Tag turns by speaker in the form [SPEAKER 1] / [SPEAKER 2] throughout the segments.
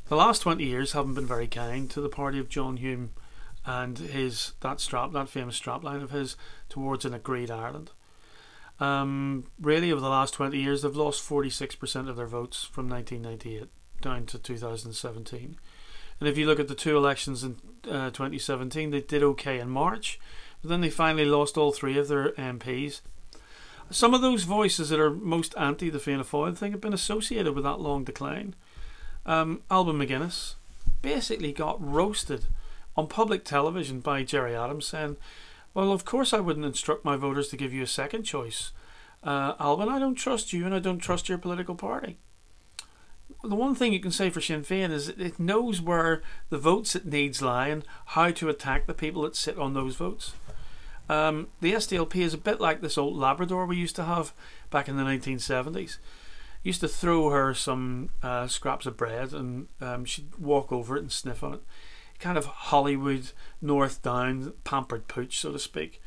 [SPEAKER 1] The last 20 years haven't been very kind to the party of John Hume and that famous strapline of his towards an agreed Ireland. Really, over the last 20 years, they've lost 46% of their votes from 1998 down to 2017. And if you look at the two elections in 2017, they did okay in March, but then they finally lost all three of their MPs. Some of those voices that are most anti the Fianna Fáil thing have been associated with that long decline. Alban McGuinness basically got roasted on public television by Gerry Adams, saying, well, of course I wouldn't instruct my voters to give you a second choice. Alban, I don't trust you and I don't trust your political party. The one thing you can say for Sinn Féin is it knows where the votes it needs lie and how to attack the people that sit on those votes. The SDLP is a bit like this old Labrador we used to have back in the 1970s. Used to throw her some scraps of bread and she'd walk over it and sniff on it. Kind of Hollywood, North Down, pampered pooch, so to speak.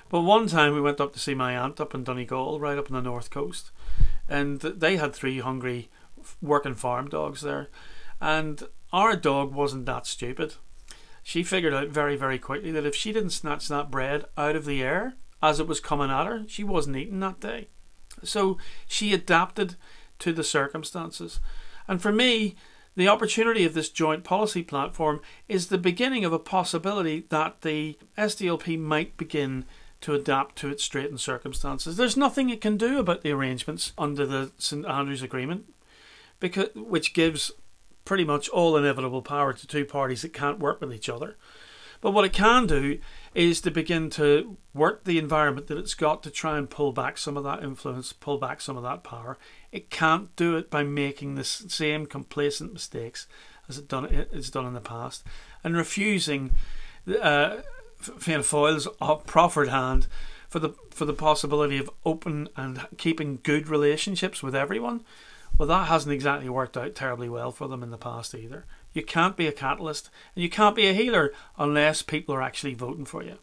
[SPEAKER 1] But one time we went up to see my aunt up in Donegal, right up on the north coast, and they had 3 hungry working farm dogs there, and our dog wasn't that stupid. She figured out very, very quickly that if she didn't snatch that bread out of the air as it was coming at her, she wasn't eating that day. So she adapted to the circumstances. And for me, the opportunity of this joint policy platform is the beginning of a possibility that the SDLP might begin to adapt to its straitened circumstances. There's nothing it can do about the arrangements under the St Andrews Agreement, which gives pretty much all inevitable power to two parties that can't work with each other. But what it can do is to begin to work the environment that it's got to try and pull back some of that influence, pull back some of that power. It can't do it by making the same complacent mistakes as it's done in the past, and refusing Fianna Fáil's proffered hand for the possibility of open and keeping good relationships with everyone. Well, that hasn't exactly worked out terribly well for them in the past either. You can't be a catalyst and you can't be a healer unless people are actually voting for you.